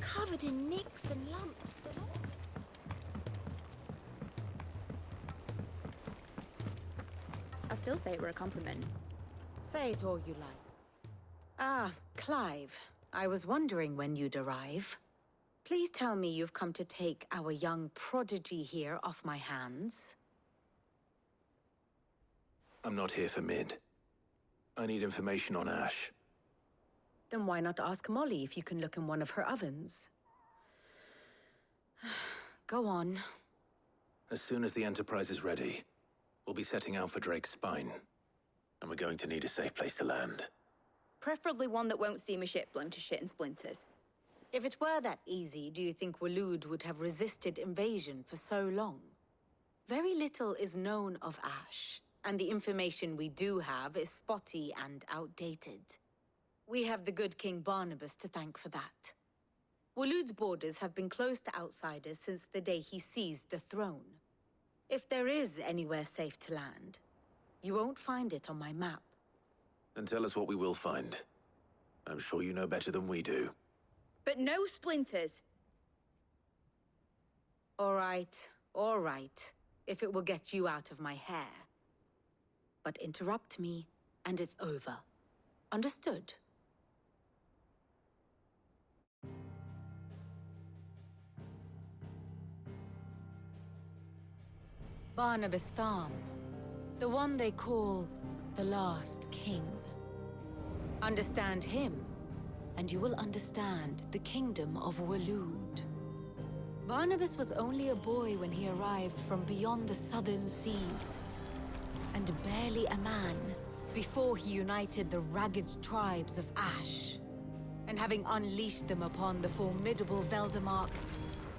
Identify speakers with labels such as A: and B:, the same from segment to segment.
A: covered in nicks and lumps that all...
B: I'll still say it were a compliment.
C: Say it all you like. Ah, Clive. I was wondering when you'd arrive. Please tell me you've come to take our young prodigy here off my hands.
D: I'm not here for Mid. I need information on Ash.
C: Then why not ask Molly if you can look in one of her ovens? Go on.
D: As soon as the Enterprise is ready, we'll be setting out for Drake's Spine. And we're going to need a safe place to land.
B: Preferably one that won't see my ship blown to shit and splinters.
C: If it were that easy, do you think Waloed would have resisted invasion for so long? Very little is known of Ash, and the information we do have is spotty and outdated. We have the good King Barnabas to thank for that. Waloed's borders have been closed to outsiders since the day he seized the throne. If there is anywhere safe to land, you won't find it on my map.
D: Then tell us what we will find. I'm sure you know better than we do.
B: But no splinters!
C: All right. If it will get you out of my hair. But interrupt me, and it's over. Understood? Barnabas Tham, the one they call the Last King. Understand him, and you will understand the kingdom of Waloed. Barnabas was only a boy when he arrived from beyond the southern seas, and barely a man before he united the ragged tribes of Ash. And having unleashed them upon the formidable Veldamark,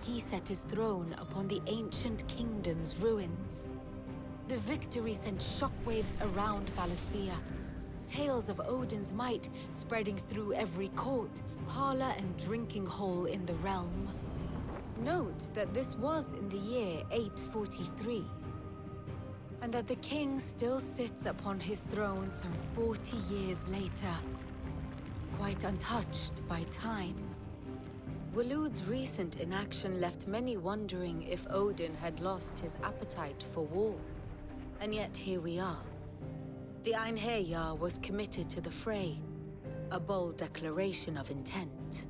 C: he set his throne upon the ancient kingdom's ruins. The victory sent shockwaves around Valisthea, tales of Odin's might spreading through every court, parlor, and drinking hole in the realm. Note that this was in the year 843, and that the king still sits upon his throne some 40 years later, quite untouched by time. Waloed's recent inaction left many wondering if Odin had lost his appetite for war. And yet here we are. The Einherjar was committed to the fray, a bold declaration of intent.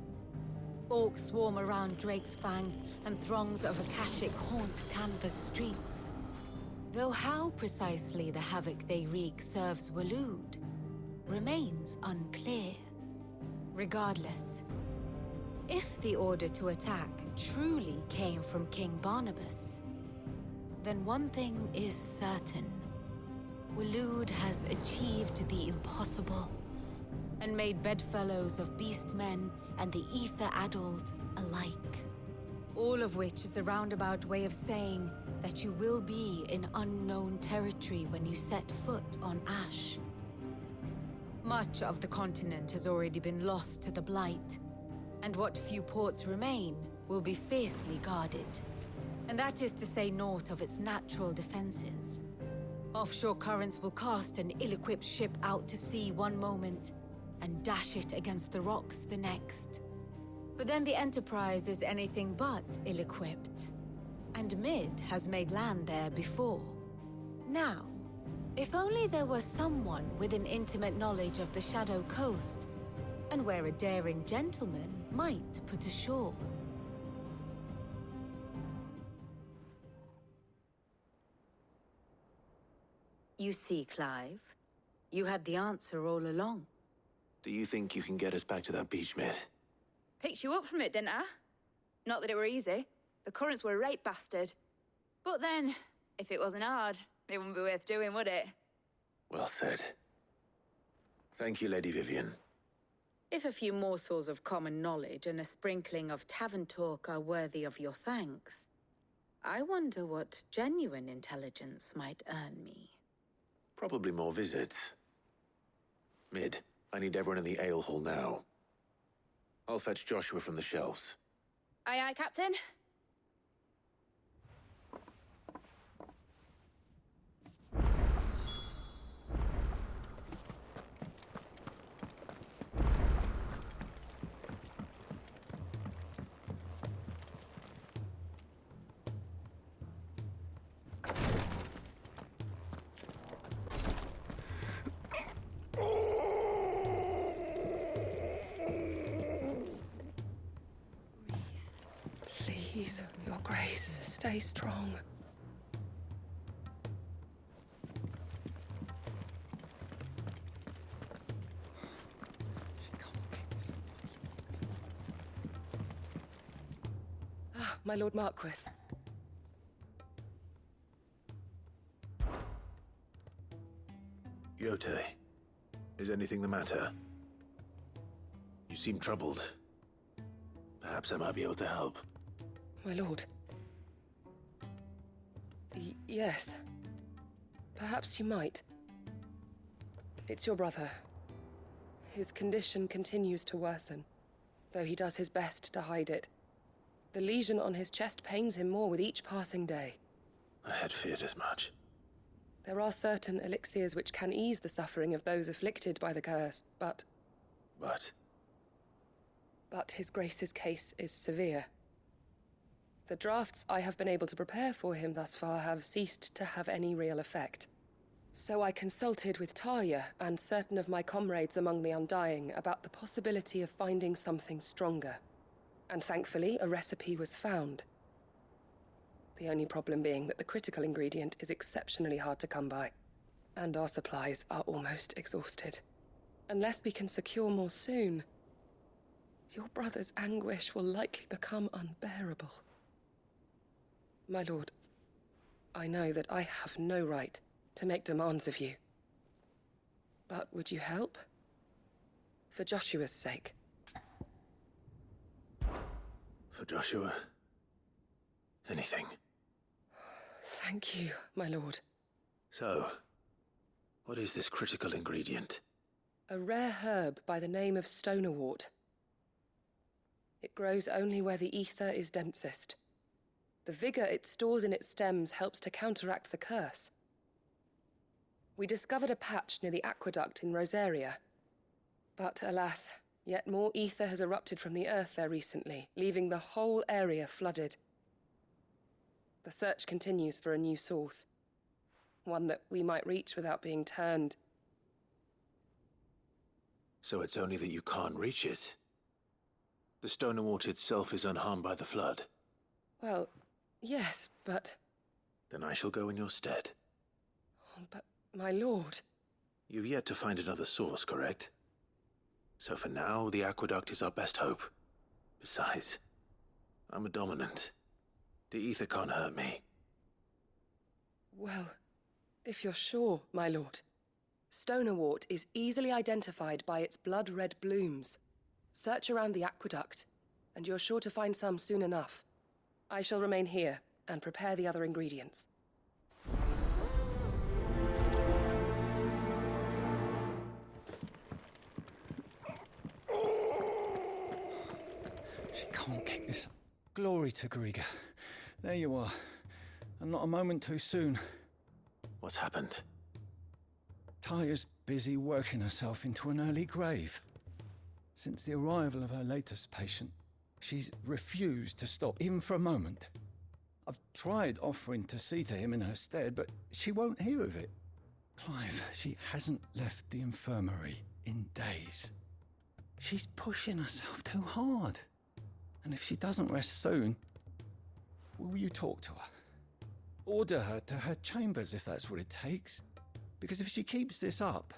C: Orcs swarm around Drake's Fang, and throngs of Akashic haunt canvas streets. Though how precisely the havoc they wreak serves Waloed remains unclear. Regardless, if the order to attack truly came from King Barnabas, then one thing is certain. Waloed has achieved the impossible, and made bedfellows of beastmen and the ether-addled alike. All of which is a roundabout way of saying that you will be in unknown territory when you set foot on Ash. Much of the continent has already been lost to the Blight, and what few ports remain will be fiercely guarded. And that is to say naught of its natural defenses. Offshore currents will cast an ill-equipped ship out to sea one moment, and dash it against the rocks the next. But then the Enterprise is anything but ill-equipped, and Mid has made land there before. Now, if only there were someone with an intimate knowledge of the Shadow Coast, and where a daring gentleman might put ashore. You see, Clive, you had the answer all along.
D: Do you think you can get us back to that beach, Mid?
B: Picked you up from it, didn't I? Not that it were easy. The currents were right bastard. But then, if it wasn't hard, it wouldn't be worth doing, would it?
D: Well said. Thank you, Lady Vivian.
C: If a few morsels of common knowledge and a sprinkling of tavern talk are worthy of your thanks, I wonder what genuine intelligence might earn me.
D: Probably more visits. Mid, I need everyone in the ale hall now. I'll fetch Joshua from the shelves.
B: Aye, aye, Captain.
E: Please, Your Grace, stay strong. Ah, my Lord Marquis.
D: Yote, is anything the matter? You seem troubled. Perhaps I might be able to help.
E: My lord. Yes. Perhaps you might. It's your brother. His condition continues to worsen, though he does his best to hide it. The lesion on his chest pains him more with each passing day.
D: I had feared as much.
E: There are certain elixirs which can ease the suffering of those afflicted by the curse, but... But His Grace's case is severe. The drafts I have been able to prepare for him thus far have ceased to have any real effect. So I consulted with Talia and certain of my comrades among the Undying about the possibility of finding something stronger. And thankfully, a recipe was found. The only problem being that the critical ingredient is exceptionally hard to come by, and our supplies are almost exhausted. Unless we can secure more soon, your brother's anguish will likely become unbearable. My lord, I know that I have no right to make demands of you. But would you help? For Joshua's sake.
D: For Joshua? Anything.
E: Thank you, my lord.
D: So, what is this critical ingredient?
E: A rare herb by the name of stonerwort. It grows only where the ether is densest. The vigor it stores in its stems helps to counteract the curse. We discovered a patch near the aqueduct in Rosaria. But alas, yet more ether has erupted from the earth there recently, leaving the whole area flooded. The search continues for a new source. One that we might reach without being turned.
D: So it's only that you can't reach it? The stonerwort itself is unharmed by the flood?
E: Well, yes, but...
D: Then I shall go in your stead.
E: But, my lord...
D: You've yet to find another source, correct? So for now, the aqueduct is our best hope. Besides, I'm a dominant. The ether can't hurt me.
E: Well, if you're sure, my lord. Stonerwort is easily identified by its blood-red blooms. Search around the aqueduct, and you're sure to find some soon enough. I shall remain here and prepare the other ingredients.
F: She can't kick this. Glory to Griga. There you are. And not a moment too soon.
D: What's happened?
F: Talia's busy working herself into an early grave. Since the arrival of her latest patient, she's refused to stop, even for a moment. I've tried offering to see to him in her stead, but she won't hear of it. Clive, she hasn't left the infirmary in days. She's pushing herself too hard. And if she doesn't rest soon, will you talk to her? Order her to her chambers if that's what it takes. Because if she keeps this up,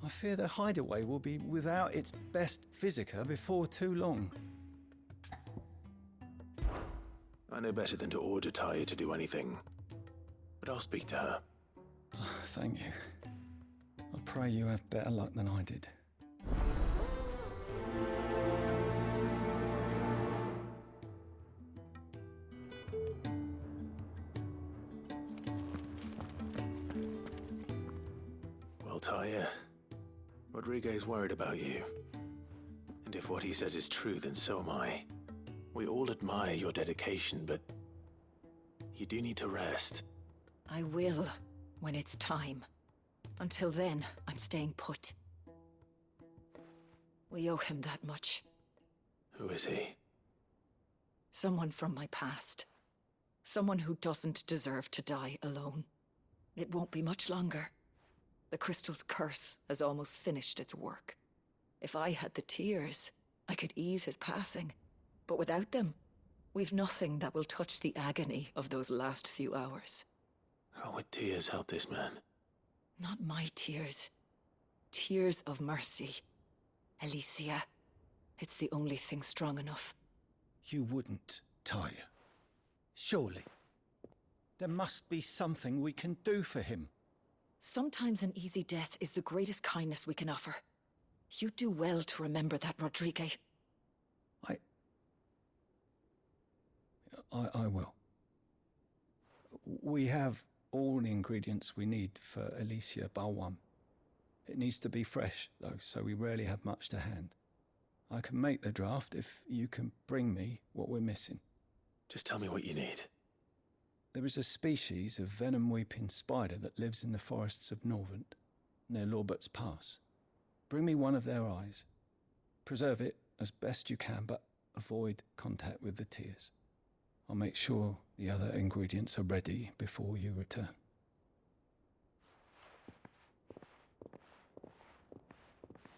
F: I fear the hideaway will be without its best physica before too long.
D: I know better than to order Talia to do anything. But I'll speak to her.
F: Thank you. I pray you have better luck than I did.
D: Well, Talia, Rodriguez worried about you. And if what he says is true, then so am I. We all admire your dedication, but you do need to rest.
G: I will, when it's time. Until then, I'm staying put. We owe him that much.
D: Who is he?
G: Someone from my past. Someone who doesn't deserve to die alone. It won't be much longer. The crystal's curse has almost finished its work. If I had the tears, I could ease his passing. But without them, We've nothing that will touch the agony of those last few hours.
D: How would tears help this man?
G: Not my tears. Tears of mercy. Alicia, it's the only thing strong enough.
F: You wouldn't, Tyre. Surely. There must be something we can do for him.
G: Sometimes an easy death is the greatest kindness we can offer. You do well to remember that, Rodrigue.
F: I will. We have all the ingredients we need for Alicia Balwam. It needs to be fresh, though, so we rarely have much to hand. I can make the draft if you can bring me what we're missing.
D: Just tell me what you need.
F: There is a species of venom-weeping spider that lives in the forests of Norvent, near Lorbert's Pass. Bring me one of their eyes. Preserve it as best you can, but avoid contact with the tears. I'll make sure the other ingredients are ready before you return.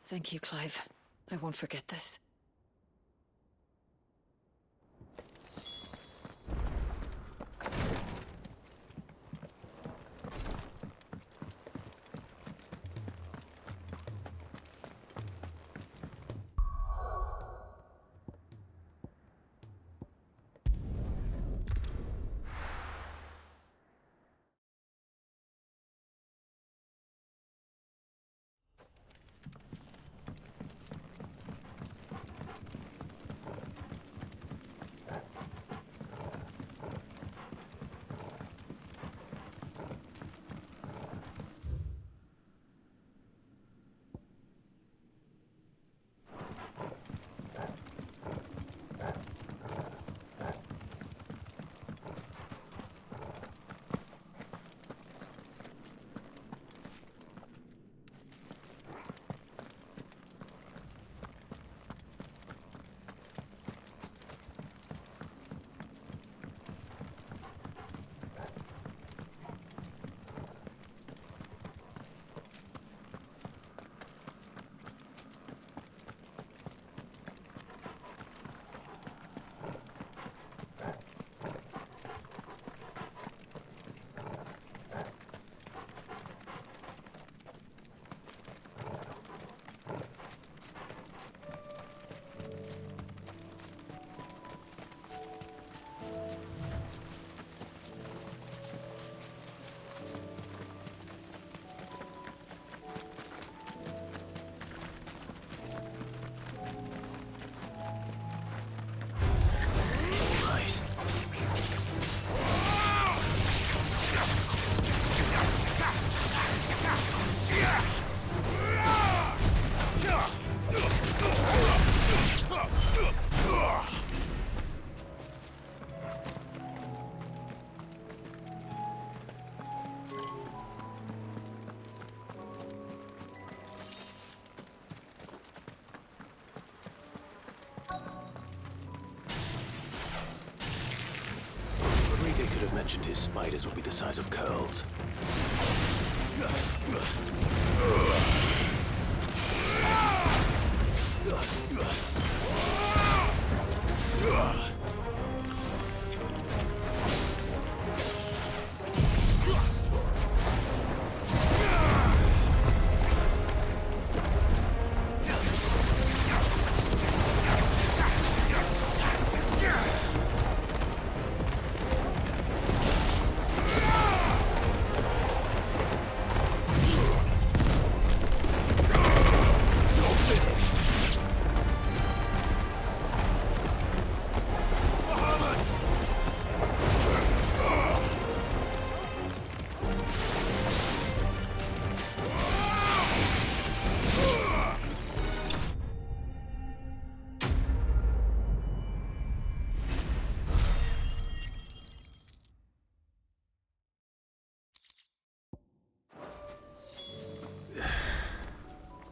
G: Thank you, Clive. I won't forget this.
D: Could have mentioned his spiders would be the size of curls.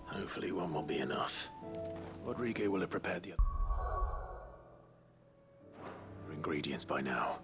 D: Hopefully one won't be enough. Rodrigue will have prepared the other ingredients by now.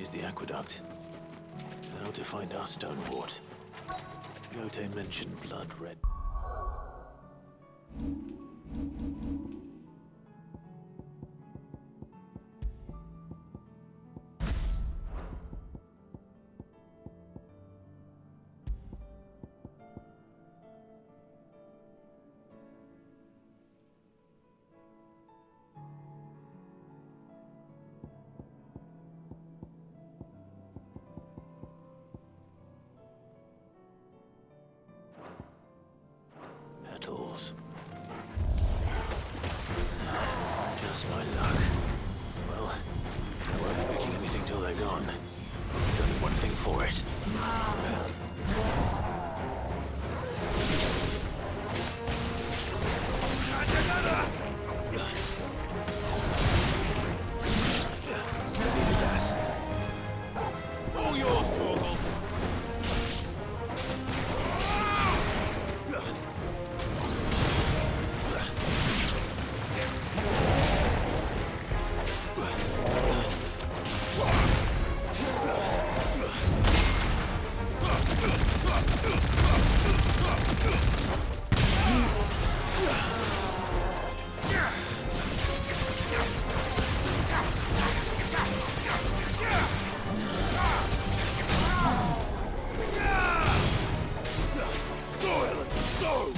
D: Here's the aqueduct. Now to find our stone wart. Yote mentioned blood red. Petals. Just my luck. Well, I won't be picking anything till they're gone. There's only one thing for it. Needed that. All yours, Torgal. Soil and stone!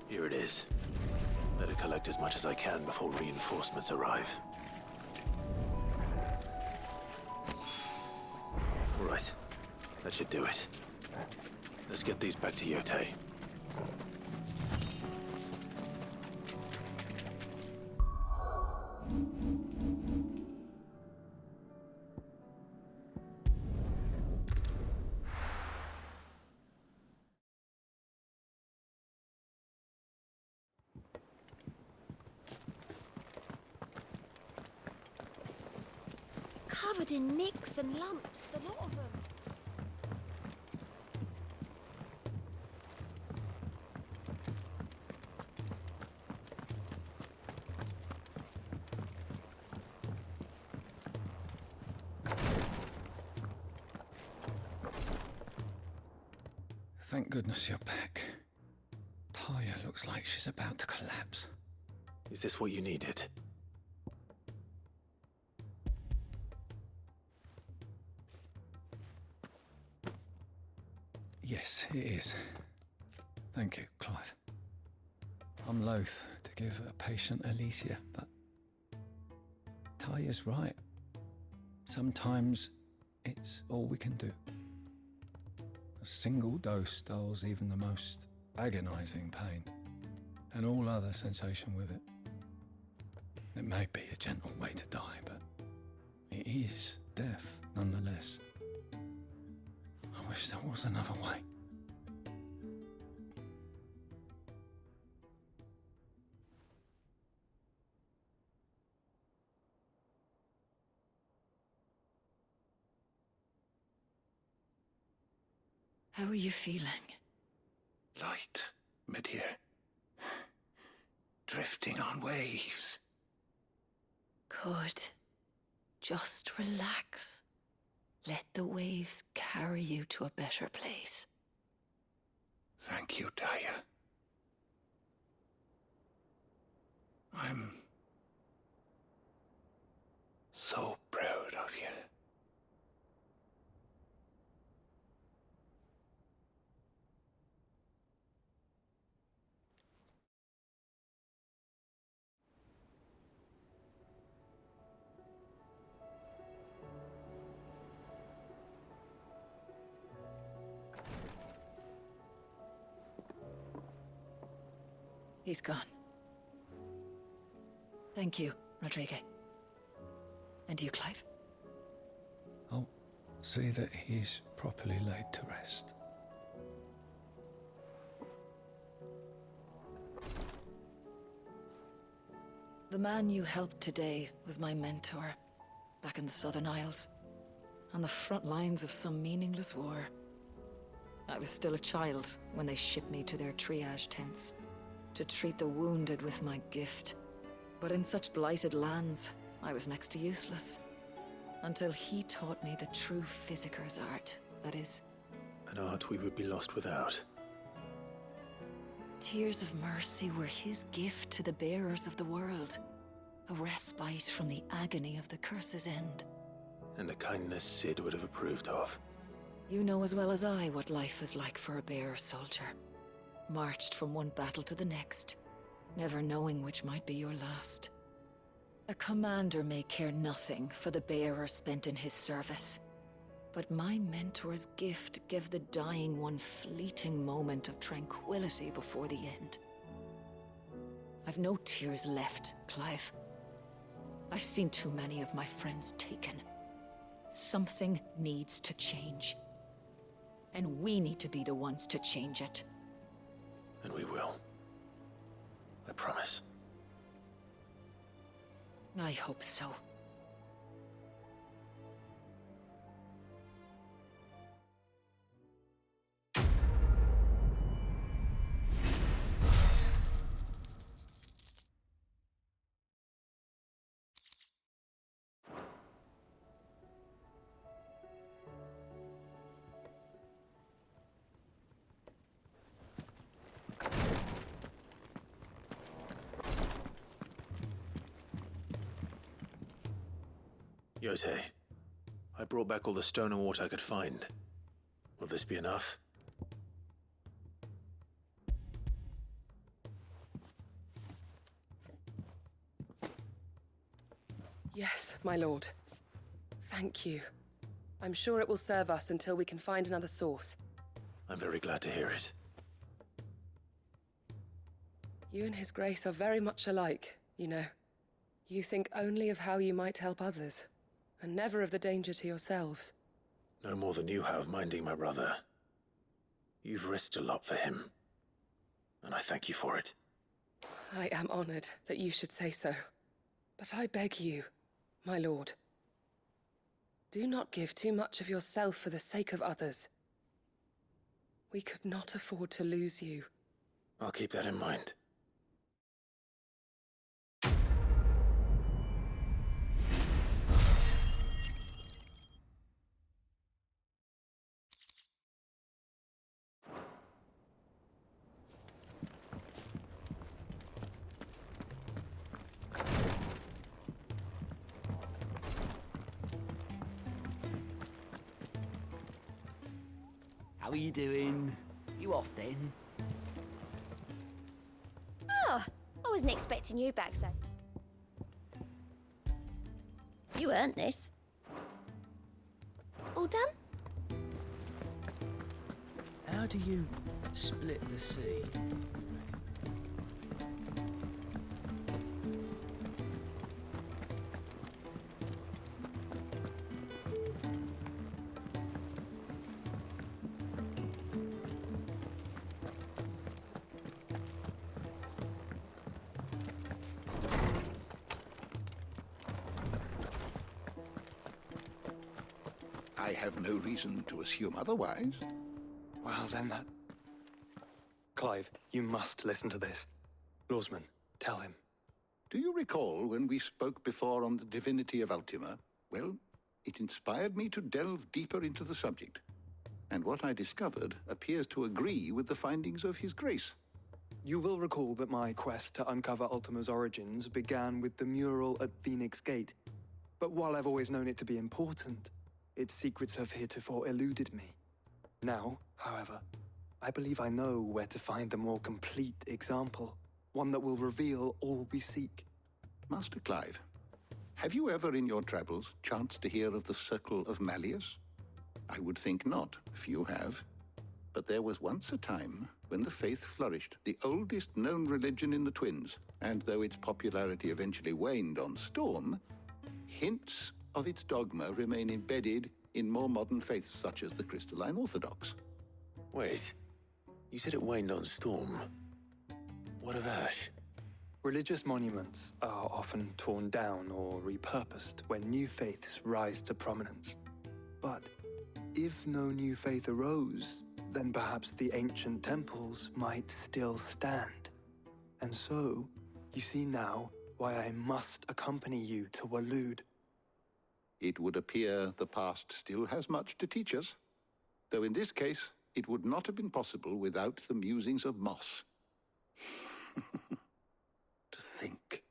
D: Here it is. Better collect as much as I can before reinforcements arrive. Right. That should do it. Let's get these back to Yote.
A: Covered in nicks and lumps, the lot of them.
F: Thank goodness you're back. Taya looks like she's about to collapse.
D: Is this what you needed?
F: Yes, it is. Thank you, Clive. I'm loath to give a patient Alicia, but Taya's right. Sometimes it's all we can do. A single dose dulls even the most agonizing pain, and all other sensation with it. It may be a gentle way to die, but it is death nonetheless. I wish there was another way.
G: How are you feeling?
D: Light, mid-here.
H: drifting on waves.
G: Good. Just relax. Let the waves carry you to a better place.
H: Thank you, Taya. I'm so proud of you.
G: He's gone. Thank you, Rodrigo. And you, Clive?
F: I'll see that he's properly laid to rest.
G: The man you helped today was my mentor, back in the Southern Isles, on the front lines of some meaningless war. I was still a child when they shipped me to their triage tents, to treat the wounded with my gift. But in such blighted lands, I was next to useless. Until he taught me the true physicker's art, that is.
D: An art we would be lost without.
G: Tears of mercy were his gift to the bearers of the world. A respite from the agony of the curse's end.
D: And a kindness Sid would have approved of.
G: You know as well as I what life is like for a bearer soldier. Marched from one battle to the next, never knowing which might be your last. A commander may care nothing for the bearer spent in his service. But my mentor's gift gave the dying one fleeting moment of tranquility before the end. I've no tears left, Clive. I've seen too many of my friends taken. Something needs to change. And we need to be the ones to change it.
D: And we will. I promise.
G: I hope so.
D: Yote, I brought back all the stone and water I could find. Will this be enough?
E: Yes, my lord. Thank you. I'm sure it will serve us until we can find another source.
D: I'm very glad to hear it.
E: You and His Grace are very much alike, you know. You think only of how you might help others, and never of the danger to yourselves.
D: No more than you have minding my brother. You've risked a lot for him, and I thank you for it.
E: I am honored that you should say so. But I beg you, my lord, do not give too much of yourself for the sake of others. We could not afford to lose you.
D: I'll keep that in mind.
I: How are you doing? You off then?
A: Oh, I wasn't expecting you back so. You earned this. All done?
I: How do you split the sea?
H: I have no reason to assume otherwise.
J: Well, then that... Clive, you must listen to this. Lawsman, tell him.
H: Do you recall when we spoke before on the divinity of Ultima? Well, it inspired me to delve deeper into the subject. And what I discovered appears to agree with the findings of His Grace.
J: You will recall that my quest to uncover Ultima's origins began with the mural at Phoenix Gate. But while I've always known it to be important, its secrets have heretofore eluded me. Now, however, I believe I know where to find the more complete example, one that will reveal all we seek.
H: Master Clive, have you ever in your travels chanced to hear of the Circle of Malleus? I would think not, if you have. But there was once a time when the faith flourished, the oldest known religion in the Twins, and though its popularity eventually waned on Storm, hints of its dogma remain embedded in more modern faiths such as the Crystalline Orthodox.
D: Wait, you said it waned on Storm. What of Ash?
J: Religious monuments are often torn down or repurposed when new faiths rise to prominence. But if no new faith arose, then perhaps the ancient temples might still stand. And so, you see now why I must accompany you to Waloed.
H: It would appear the past still has much to teach us, though in this case, it would not have been possible without the musings of Moss. To think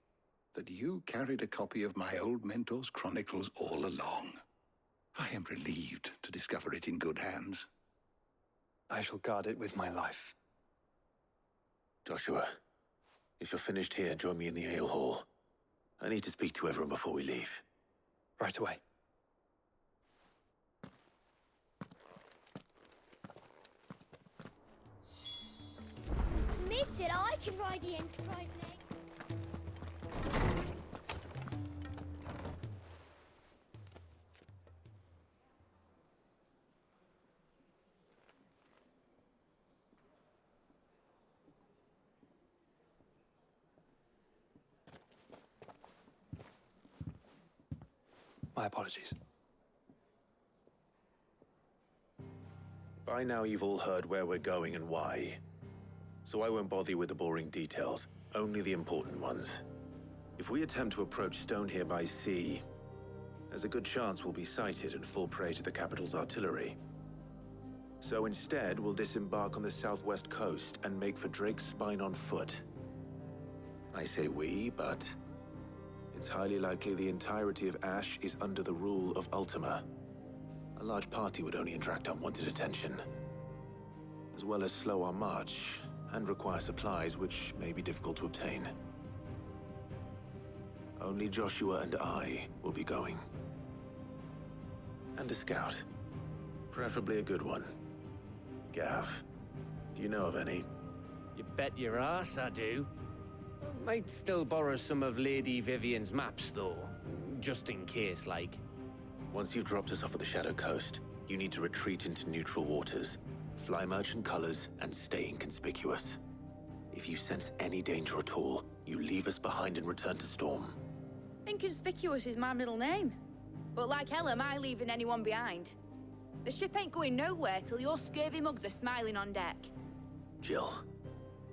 H: that you carried a copy of my old mentor's chronicles all along. I am relieved to discover it in good hands.
J: I shall guard it with my life.
D: Joshua, if you're finished here, join me in the ale hall. I need to speak to everyone before we leave.
J: Right away.
A: Mid said I can ride the Enterprise next.
J: My apologies.
D: By now you've all heard where we're going and why. So I won't bother you with the boring details, only the important ones. If we attempt to approach Stone here by sea, there's a good chance we'll be sighted and fall prey to the capital's artillery. So instead, we'll disembark on the southwest coast and make for Drake's Spine on foot. I say we, but it's highly likely the entirety of Ash is under the rule of Ultima. A large party would only attract unwanted attention, as well as slow our march and require supplies which may be difficult to obtain. Only Joshua and I will be going. And a scout. Preferably a good one. Gav, do you know of any?
K: You bet your ass I do. Might still borrow some of Lady Vivian's maps, though. Just in case, like.
D: Once you've dropped us off at the Shadow Coast, you need to retreat into neutral waters, fly merchant colors, and stay inconspicuous. If you sense any danger at all, you leave us behind and return to Storm.
B: Inconspicuous is my middle name. But like hell am I leaving anyone behind. The ship ain't going nowhere till your scurvy mugs are smiling on deck.
D: Jill,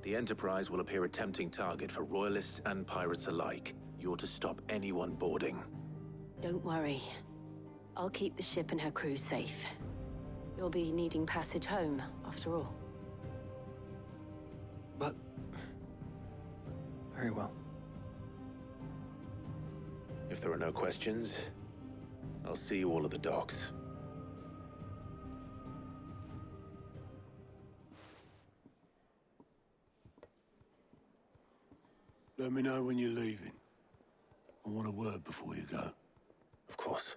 D: the Enterprise will appear a tempting target for royalists and pirates alike. You're to stop anyone boarding.
C: Don't worry. I'll keep the ship and her crew safe. You'll be needing passage home, after all.
J: But... very well.
D: If there are no questions, I'll see you all at the docks.
I: Let me know when you're leaving. I want a word before you go.
D: Of course.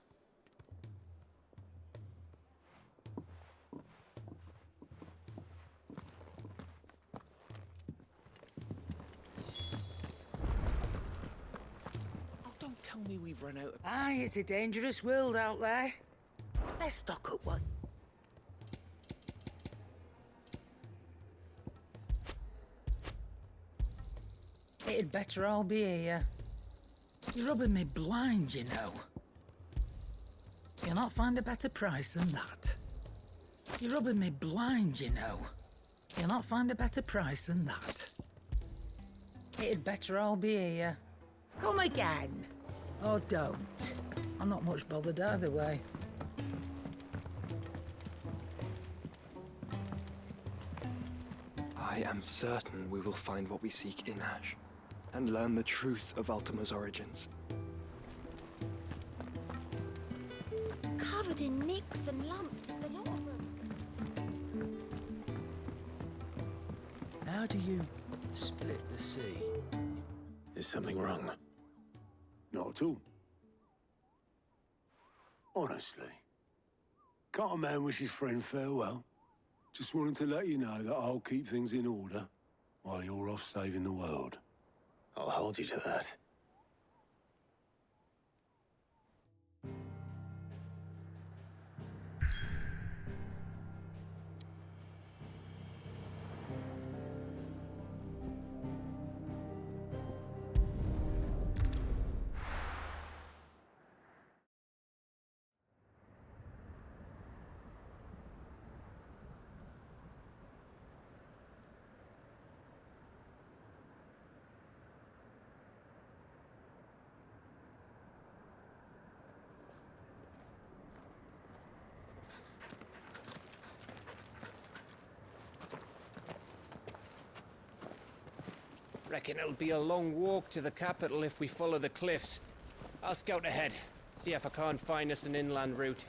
I: Oh, don't tell me we've run out of...
L: Aye, it's a dangerous world out there. Let's stock up one. It'd better all be here. You're rubbing me blind, you know. You'll not find a better price than that. You're rubbing me blind, you know. You'll not find a better price than that. It'd better all be here. Come again. Or don't. I'm not much bothered either way.
J: I am certain we will find what we seek in Ash, and learn the truth of Ultima's origins.
A: Covered in nicks and lumps, the lot of them.
F: How do you split the sea?
D: Is something wrong?
I: Not at all. Honestly. Can't a man wish his friend farewell? Just wanted to let you know that I'll keep things in order while you're off saving the world.
D: I'll hold you to that.
K: Reckon it'll be a long walk to the capital if we follow the cliffs. I'll scout ahead, see if I can't find us an inland route.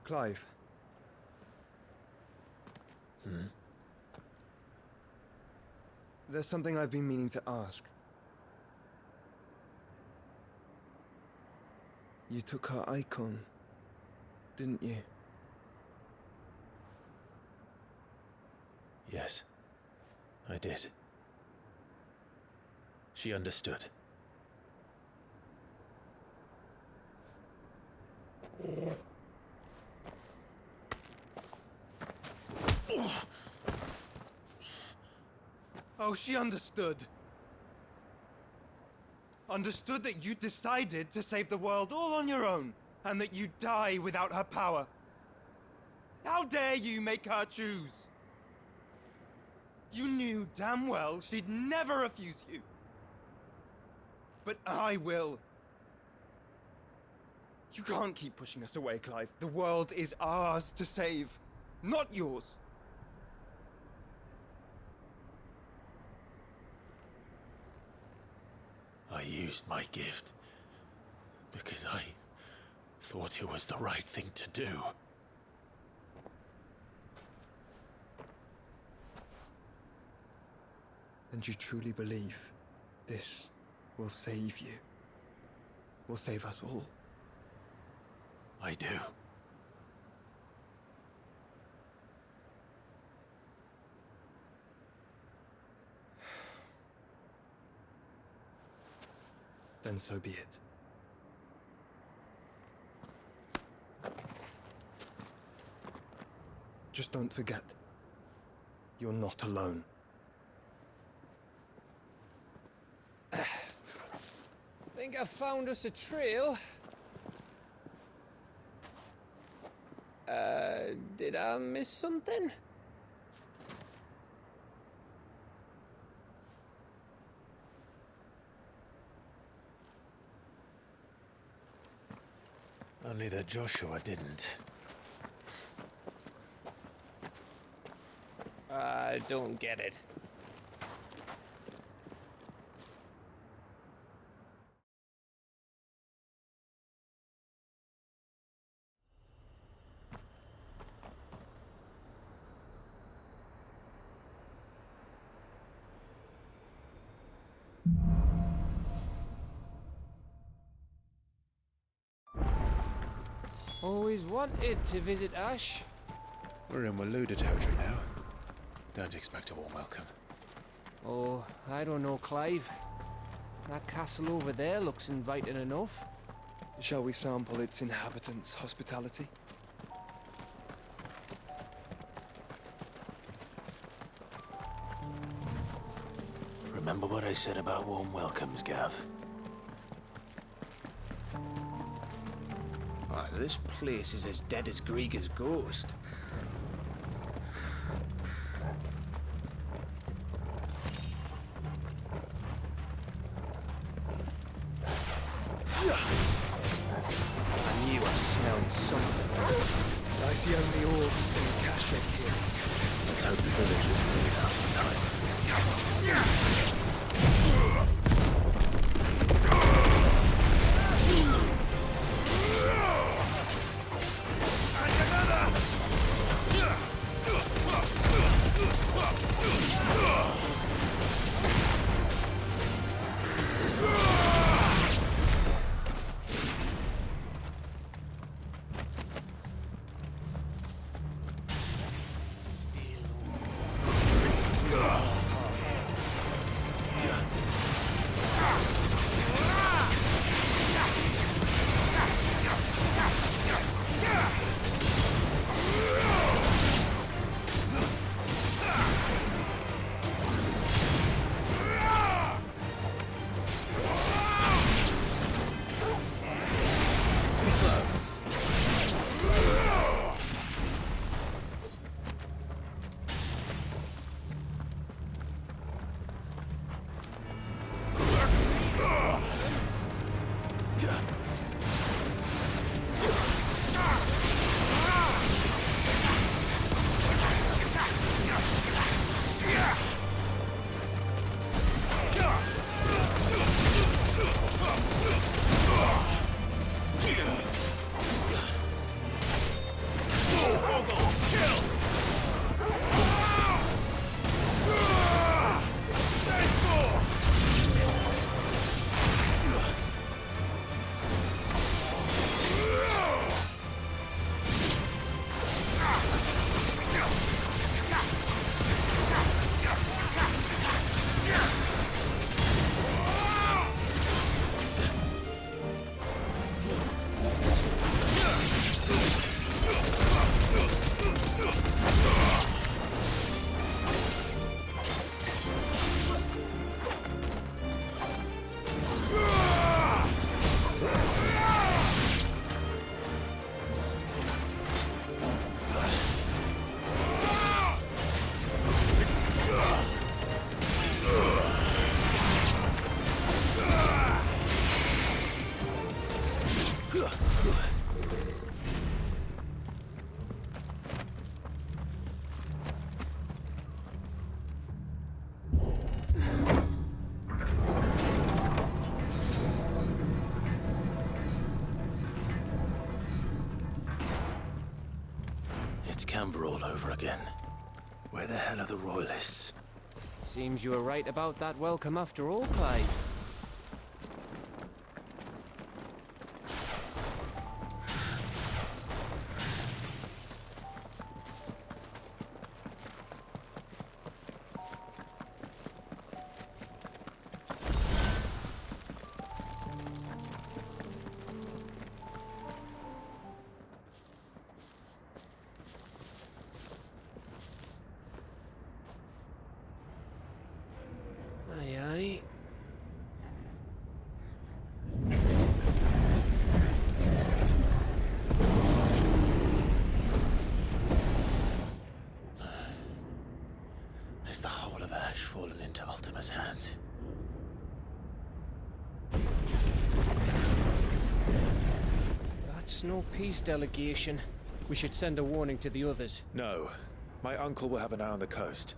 J: Clive. There's something I've been meaning to ask. You took her icon, didn't you?
D: Yes, I did. She understood.
J: Oh, she understood. Understood that you decided to save the world all on your own, and that you'd die without her power. How dare you make her choose? You knew damn well she'd never refuse you. But I will. You can't keep pushing us away, Clive. The world is ours to save, not yours.
D: I used my gift because I thought it was the right thing to do.
J: And you truly believe this will save you? Will save us all?
D: I do.
J: Then so be it. Just don't forget, you're not alone.
K: Think I found us a trail. Did I miss something?
D: Only that Joshua didn't.
K: I don't get it. Always wanted to visit Ash.
D: We're in Waluda territory now. Don't expect a warm welcome.
K: Oh, I don't know, Clive. That castle over there looks inviting enough.
J: Shall we sample its inhabitants' hospitality?
D: Remember what I said about warm welcomes, Gav?
K: Why, this place is as dead as Grieger's ghost. I knew I smelled something.
J: I see only orbs in the cache here.
D: Let's hope the villagers bring it out in time. Camber all over again. Where the hell are the royalists?
K: Seems you were right about that welcome after all, Clive. Aye, aye.
D: Has the whole of Ash fallen into Ultima's hands?
K: That's no peace delegation. We should send a warning to the others.
D: No. My uncle will have an eye on the coast.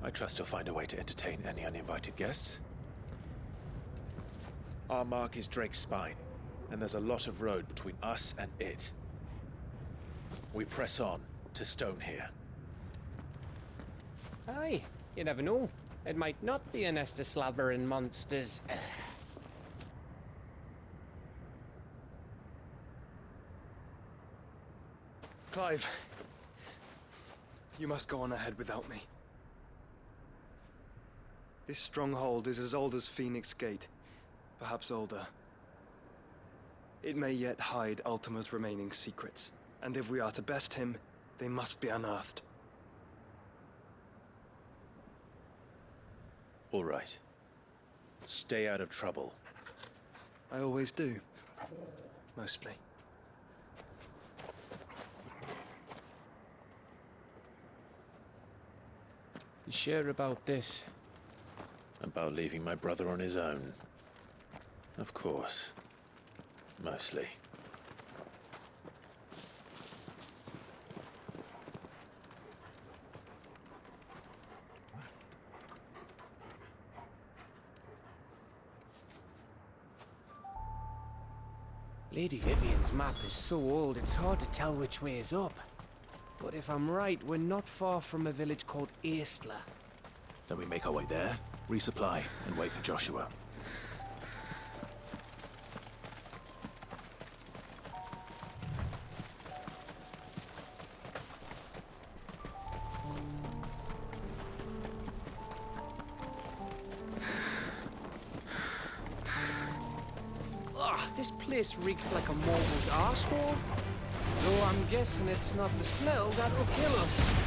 D: I trust he'll find a way to entertain any uninvited guests. Our mark is Drake's Spine, and there's a lot of road between us and it. We press on to Stone here.
K: Aye, you never know. It might not be a nest of slabbering monsters.
J: Clive, you must go on ahead without me. This stronghold is as old as Phoenix Gate, perhaps older. It may yet hide Ultima's remaining secrets, and if we are to best him, they must be unearthed.
D: All right. Stay out of trouble.
J: I always do. Mostly.
K: You sure about this?
D: About leaving my brother on his own? Of course. Mostly.
K: Lady Vivian's map is so old it's hard to tell which way is up. But if I'm right, we're not far from a village called Aistla.
D: Then we make our way there, resupply, and wait for Joshua.
K: This place reeks like a morble's arsehole. Though I'm guessing it's not the smell that'll kill us.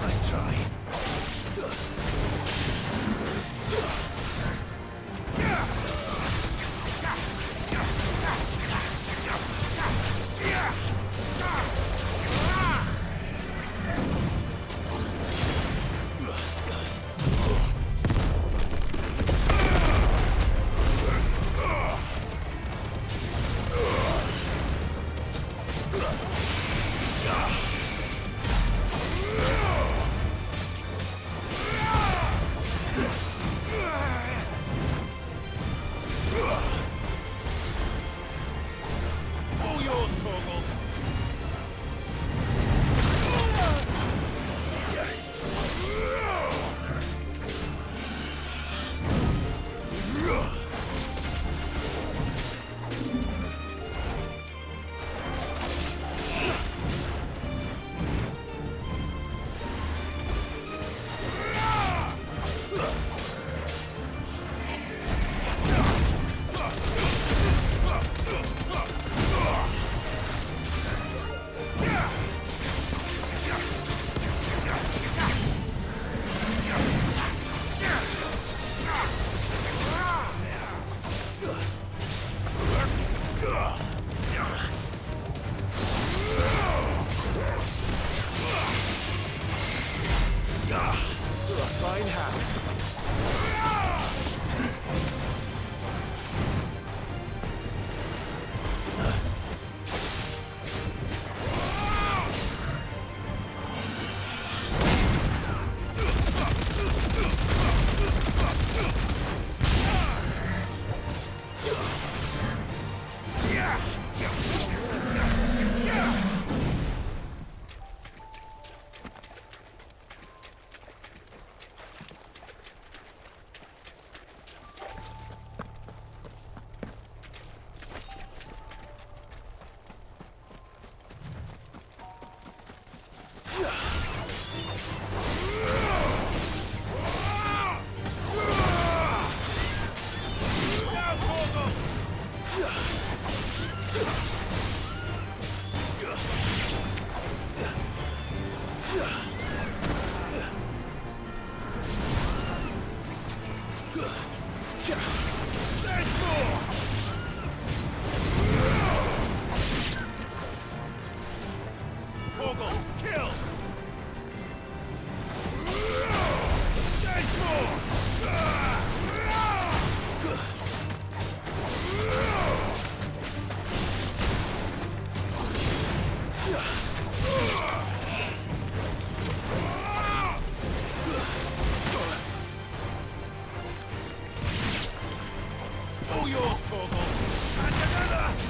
K: Nice try. Fine hand.
M: yours, Torgal. And another!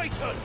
M: Titan!